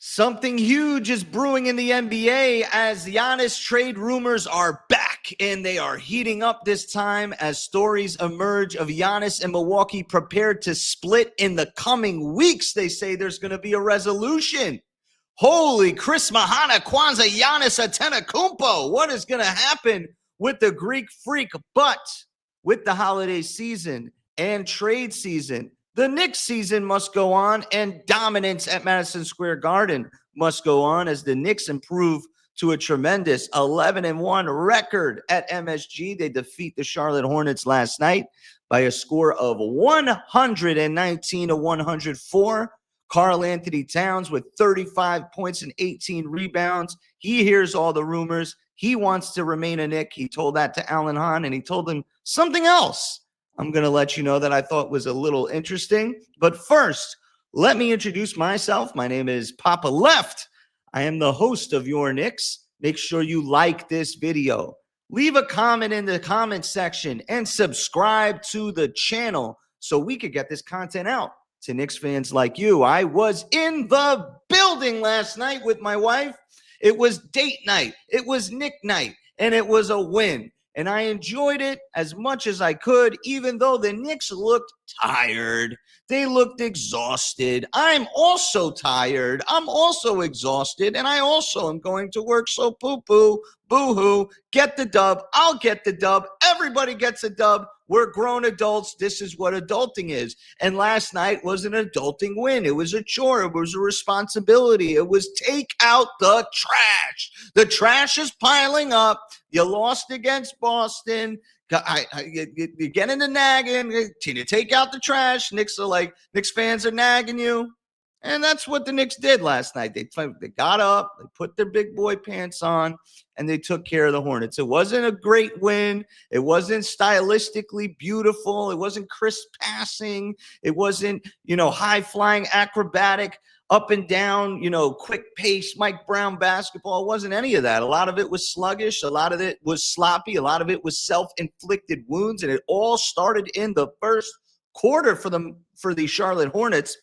Something huge is brewing in the NBA as Giannis trade rumors are back, and they are heating up this time as stories emerge of Giannis and Milwaukee prepared to split in the coming weeks. They say there's going to be a resolution. Holy Chris Mahana, Kwanzaa, Giannis Antetokounmpo. What is going to happen with the Greek freak? But with the holiday season and trade season, the Knicks season must go on, and dominance at Madison Square Garden must go on as the Knicks improve to a tremendous 11-1 record at MSG. They defeat the Charlotte Hornets last night by a score of 119-104. Karl Anthony Towns with 35 points and 18 rebounds. He hears all the rumors. He wants to remain a Knick. He told that to Alan Hahn, and he told him something else I'm going to let you know that I thought was a little interesting. But first, let me introduce myself. My name is Poppa Left. I am the host of Your Knicks. Make sure you like this video. Leave a comment in the comment section and subscribe to the channel so we could get this content out to Knicks fans like you. I was in the building last night with my wife. It was date night. It was Knick night, and it was a win. And I enjoyed it as much as I could, even though the Knicks looked tired. They looked exhausted. I'm also tired. I'm also exhausted. And I also am going to work. So poo-poo, boo-hoo, get the dub. I'll get the dub. Everybody gets a dub. We're grown adults. This is what adulting is. And last night was an adulting win. It was a chore. It was a responsibility. It was take out the trash. The trash is piling up. You lost against Boston. You get into nagging. You take out the trash. Knicks fans are nagging you. And that's what the Knicks did last night. They got up, they put their big boy pants on, and they took care of the Hornets. It wasn't a great win. It wasn't stylistically beautiful. It wasn't crisp passing. It wasn't, high-flying, acrobatic, up and down, quick pace, Mike Brown basketball. It wasn't any of that. A lot of it was sluggish. A lot of it was sloppy. A lot of it was self-inflicted wounds, and it all started in the first quarter for the Charlotte Hornets,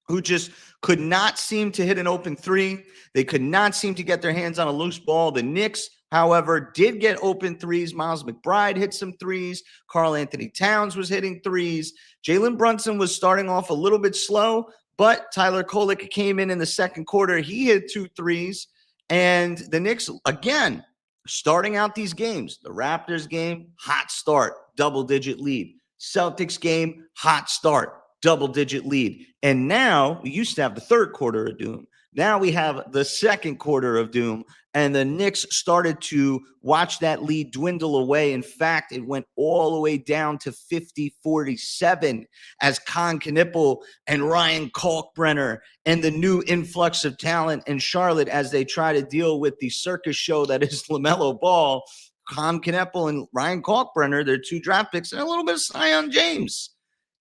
who just could not seem to hit an open three. They could not seem to get their hands on a loose ball. The Knicks, however, did get open threes. Miles McBride hit some threes. Karl Anthony Towns was hitting threes. Jalen Brunson was starting off a little bit slow, but Tyler Kolek came in the second quarter. He hit 2 threes. And the Knicks, again, starting out these games. The Raptors game, hot start, double-digit lead. Celtics game, hot start, double-digit lead. And now we used to have the third quarter of doom. Now we have the second quarter of doom, and the Knicks started to watch that lead dwindle away. In fact, it went all the way down to 50-47 as Con Knippel and Ryan Kalkbrenner and the new influx of talent in Charlotte, as they try to deal with the circus show that is LaMelo Ball. Con Knippel and Ryan Kalkbrenner, their 2 draft picks, and a little bit of Zion James.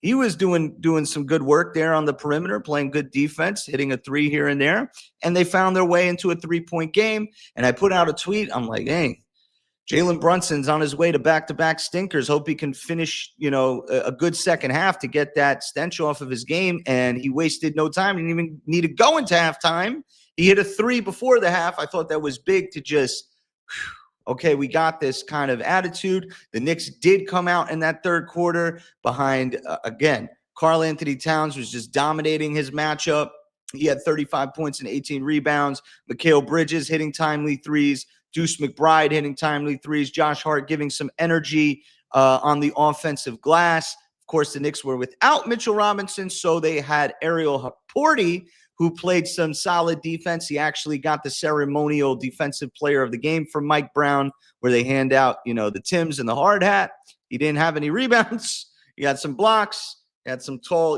He was doing some good work there on the perimeter, playing good defense, hitting a 3 here and there, and they found their way into a 3-point game. And I put out a tweet. I'm like, hey, Jalen Brunson's on his way to back-to-back stinkers. Hope he can finish, a good second half to get that stench off of his game. And he wasted no time. He didn't even need to go into halftime. He hit a 3 before the half. I thought that was big to just okay, we got this kind of attitude. The Knicks did come out in that third quarter behind, again, Karl Anthony Towns was just dominating his matchup. He had 35 points and 18 rebounds. Mikal Bridges hitting timely threes. Deuce McBride hitting timely threes. Josh Hart giving some energy on the offensive glass. Of course, the Knicks were without Mitchell Robinson, so they had Ariel Haporti, who played some solid defense. He actually got the ceremonial defensive player of the game from Mike Brown, where they hand out, the Timbs and the hard hat. He didn't have any rebounds. He had some blocks. He had some tall,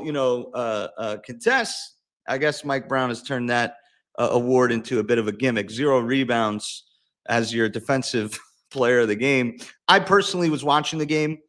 contests. I guess Mike Brown has turned that award into a bit of a gimmick. 0 rebounds as your defensive player of the game. I personally was watching the game,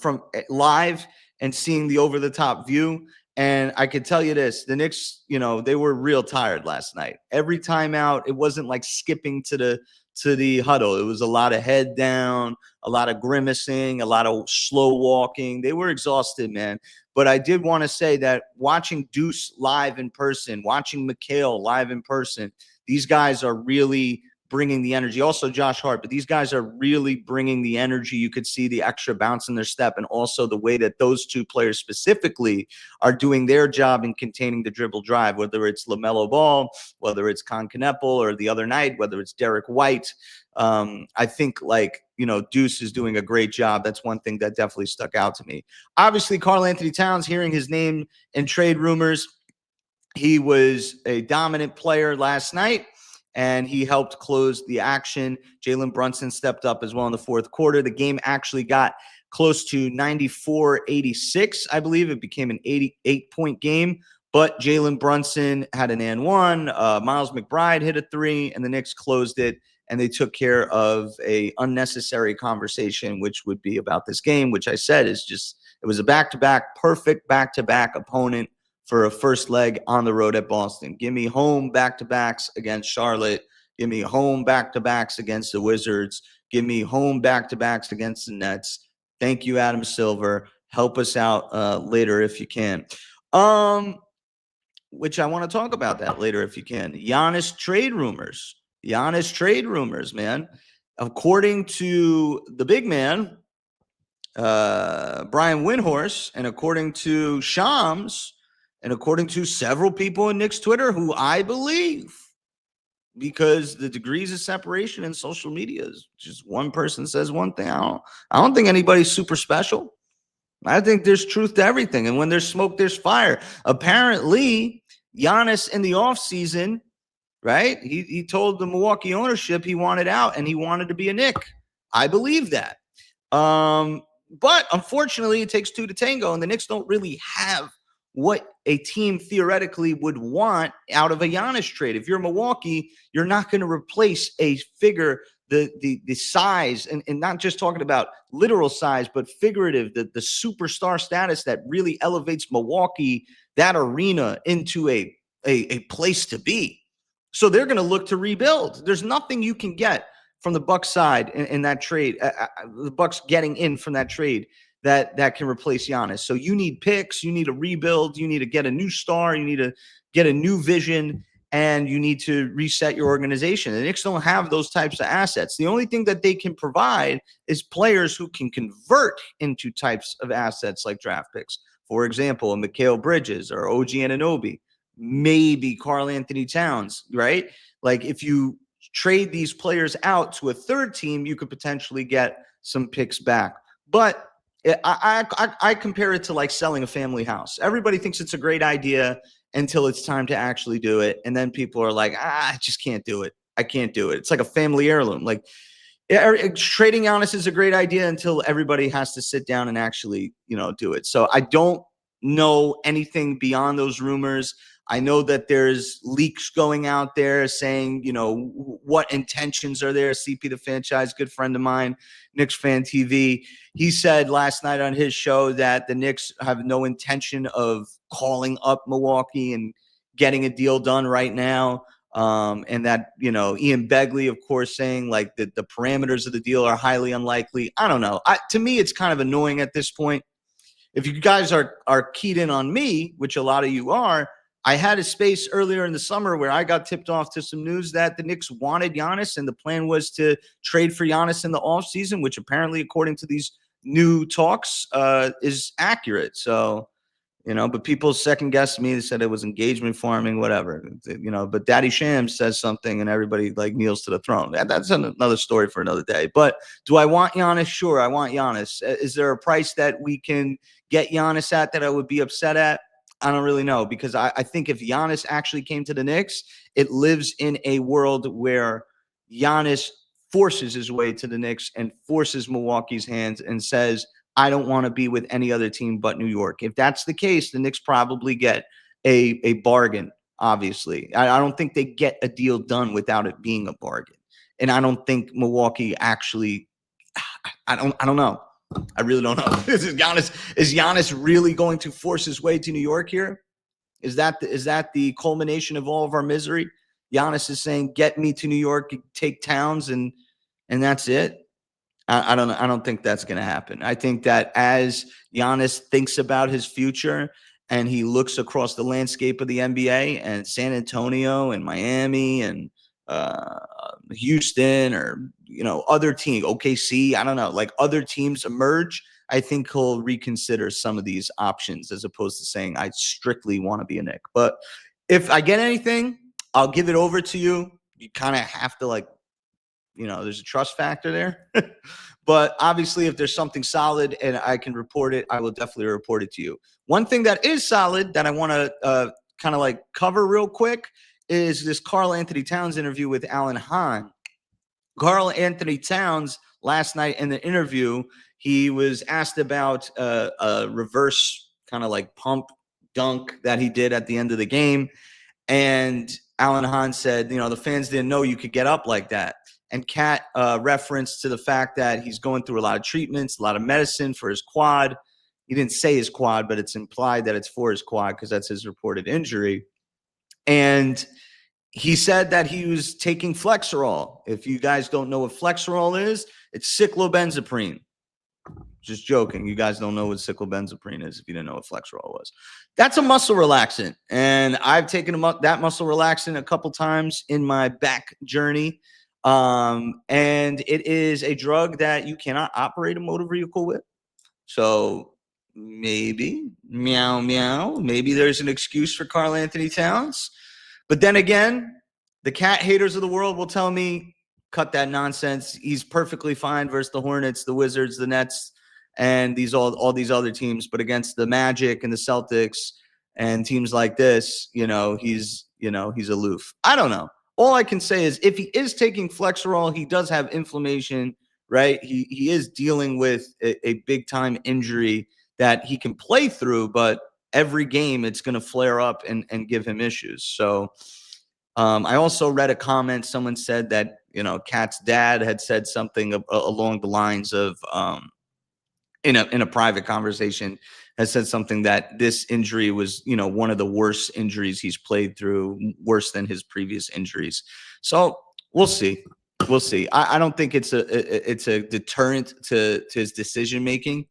from live and seeing the over-the-top view. And I could tell you this, the Knicks, they were real tired last night. Every time out, it wasn't like skipping to to the huddle. It was a lot of head down, a lot of grimacing, a lot of slow walking. They were exhausted, man. But I did want to say that watching Deuce live in person, watching Mikal live in person, these guys are really bringing the energy. Also Josh Hart, but these guys are really bringing the energy. You could see the extra bounce in their step, and also the way that those two players specifically are doing their job in containing the dribble drive, whether it's LaMelo Ball, whether it's Con Kneppel, or the other night, whether it's Derek White. I think, like, Deuce is doing a great job. That's one thing that definitely stuck out to me. Obviously, Karl-Anthony Towns, hearing his name in trade rumors, he was a dominant player last night, and he helped close the action. Jalen Brunson stepped up as well in the fourth quarter. The game actually got close to 94-86, I believe. It became an 88-point game, but Jalen Brunson had an and one. Miles McBride hit a three, and the Knicks closed it, and they took care of a unnecessary conversation, which would be about this game, which I said is just, it was a back-to-back, perfect back-to-back opponent for a first leg on the road at Boston. Give me home back-to-backs against Charlotte. Give me home back-to-backs against the Wizards. Give me home back-to-backs against the Nets. Thank you, Adam Silver. Help us out later if you can. Which I want to talk about that later if you can. Giannis trade rumors. Giannis trade rumors, man. According to the big man, Brian Windhorst, and according to Shams, and according to several people in Knicks Twitter, who I believe, because the degrees of separation in social media is just one person says one thing. I don't think anybody's super special. I think there's truth to everything. And when there's smoke, there's fire. Apparently, Giannis in the offseason, right? He told the Milwaukee ownership he wanted out and he wanted to be a Knick. I believe that. But unfortunately, it takes two to tango, and the Knicks don't really have what a team theoretically would want out of a Giannis trade. If you're Milwaukee, you're not going to replace a figure, the size, and not just talking about literal size, but figurative, the superstar status that really elevates Milwaukee, that arena, into a place to be. So they're going to look to rebuild. There's nothing you can get from the Bucks side in that trade, the Bucks getting in from that trade that can replace Giannis. So you need picks, you need a rebuild, you need to get a new star, you need to get a new vision, and you need to reset your organization. The Knicks don't have those types of assets. The only thing that they can provide is players who can convert into types of assets like draft picks. For example, a Mikal Bridges or OG Anunoby, maybe Karl-Anthony Towns, right? Like, if you trade these players out to a third team, you could potentially get some picks back. But I compare it to like selling a family house. Everybody thinks it's a great idea until it's time to actually do it. And then people are like, I just can't do it. I can't do it. It's like a family heirloom. Like, trading Giannis is a great idea until everybody has to sit down and actually, do it. So I don't know anything beyond those rumors. I know that there's leaks going out there saying, what intentions are there. CP the Franchise, good friend of mine, Knicks Fan TV, he said last night on his show that the Knicks have no intention of calling up Milwaukee and getting a deal done right now. And that, Ian Begley, of course, saying like the parameters of the deal are highly unlikely. I don't know. To me, it's kind of annoying at this point. If you guys are keyed in on me, which a lot of you are, I had a space earlier in the summer where I got tipped off to some news that the Knicks wanted Giannis, and the plan was to trade for Giannis in the offseason, which apparently, according to these new talks, is accurate. So, but people second guessed me. They said it was engagement farming, whatever, but Daddy Shams says something and everybody like kneels to the throne. That's another story for another day. But do I want Giannis? Sure, I want Giannis. Is there a price that we can get Giannis at that I would be upset at? I don't really know, because I think if Giannis actually came to the Knicks, it lives in a world where Giannis forces his way to the Knicks and forces Milwaukee's hands and says, I don't want to be with any other team but New York. If that's the case, the Knicks probably get a bargain, obviously. I don't think they get a deal done without it being a bargain. And I don't think Milwaukee actually – I don't know. I really don't know. Is Giannis really going to force his way to New York here? Is that the culmination of all of our misery? Giannis is saying, "Get me to New York, take Towns, and that's it." I don't know. I don't think that's going to happen. I think that as Giannis thinks about his future and he looks across the landscape of the NBA and San Antonio and Miami and uh, Houston, or other team, OKC, I don't know, like other teams emerge, I think he'll reconsider some of these options as opposed to saying I strictly want to be a Knick. But if I get anything, I'll give it over to you. You kind of have to there's a trust factor there. But obviously, if there's something solid and I can report it, I will definitely report it to you. One thing that is solid that I want to kind of cover real quick is this Karl Anthony Towns interview with Alan Hahn. Karl Anthony Towns last night in the interview, he was asked about a reverse kind of pump dunk that he did at the end of the game. And Alan Hahn said, the fans didn't know you could get up like that. And Cat referenced to the fact that he's going through a lot of treatments, a lot of medicine for his quad. He didn't say his quad, but it's implied that it's for his quad because that's his reported injury. And he said that he was taking Flexerol. If you guys don't know what Flexerol is, it's cyclobenzaprine. Just joking. You guys don't know what cyclobenzaprine is if you didn't know what Flexerol was. That's a muscle relaxant. And I've taken that muscle relaxant a couple times in my back journey. And it is a drug that you cannot operate a motor vehicle with. So maybe, meow, meow, maybe there's an excuse for Karl Anthony Towns. But then again, the Cat haters of the world will tell me, cut that nonsense. He's perfectly fine versus the Hornets, the Wizards, the Nets, and all these other teams. But against the Magic and the Celtics and teams like this, he's aloof. I don't know. All I can say is if he is taking Flexerol, he does have inflammation, right? He is dealing with a big time injury that he can play through, but every game it's going to flare up and give him issues. So I also read a comment. Someone said that, Cat's dad had said something along the lines of, in a private conversation, has said something that this injury was, one of the worst injuries he's played through, worse than his previous injuries. So we'll see. We'll see. I don't think it's a deterrent to his decision making.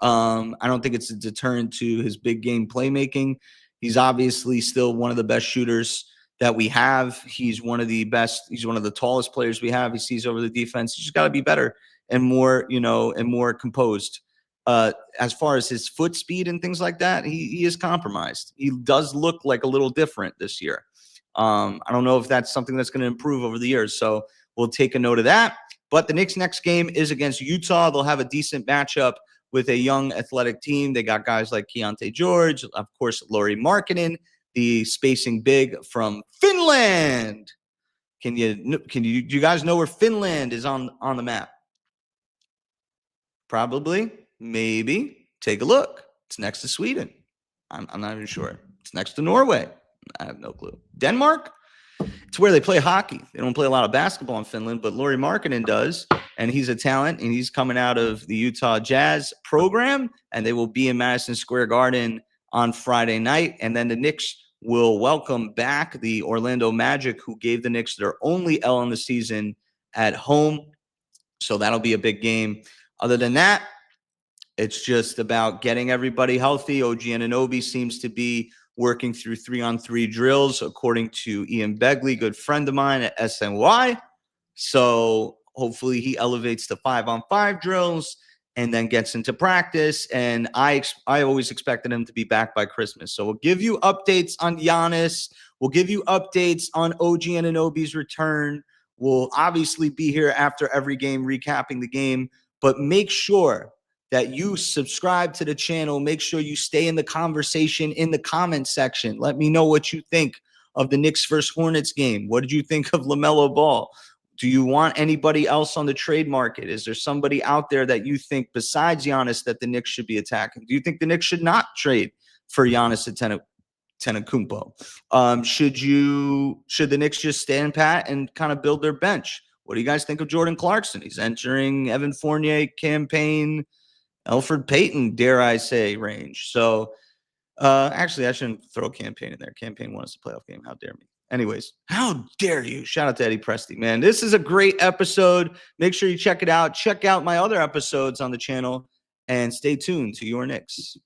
I don't think it's a deterrent to his big game playmaking. He's obviously still one of the best shooters that we have. He's one of the best. He's one of the tallest players we have. He sees over the defense. He's just got to be better and more, and more composed. As far as his foot speed and things like that, he is compromised. He does look like a little different this year. I don't know if that's something that's going to improve over the years. So we'll take a note of that. But the Knicks' next game is against Utah. They'll have a decent matchup with a young athletic team. They got guys like Keontae George, of course, Lauri Markkanen, the spacing big from Finland. Do you guys know where Finland is on the map? Probably, maybe. Take a look. It's next to Sweden. I'm not even sure. It's next to Norway. I have no clue. Denmark? It's where they play hockey. They don't play a lot of basketball in Finland, but Lauri Markkanen does, and he's a talent, and he's coming out of the Utah Jazz program, and they will be in Madison Square Garden on Friday night, and then the Knicks will welcome back the Orlando Magic, who gave the Knicks their only L in the season at home, so that'll be a big game. Other than that, it's just about getting everybody healthy. OG Anunoby seems to be working through 3-on-3 drills, according to Ian Begley, good friend of mine at SNY. So hopefully he elevates to 5-on-5 drills and then gets into practice. And I always expected him to be back by Christmas. So we'll give you updates on Giannis. We'll give you updates on OG Anunoby's return. We'll obviously be here after every game, recapping the game. But make sure that you subscribe to the channel. Make sure you stay in the conversation in the comment section. Let me know what you think of the Knicks versus Hornets game. What did you think of LaMelo Ball? Do you want anybody else on the trade market? Is there somebody out there that you think besides Giannis that the Knicks should be attacking? Do you think the Knicks should not trade for Giannis Antetokounmpo? Should the Knicks just stand pat and kind of build their bench? What do you guys think of Jordan Clarkson? He's entering Evan Fournier campaign, Elfrid Payton, dare I say, range. So actually, I shouldn't throw campaign in there. Campaign won us a playoff game. How dare me? Anyways, how dare you? Shout out to Eddie Presti, man. This is a great episode. Make sure you check it out. Check out my other episodes on the channel and stay tuned to Your Knicks.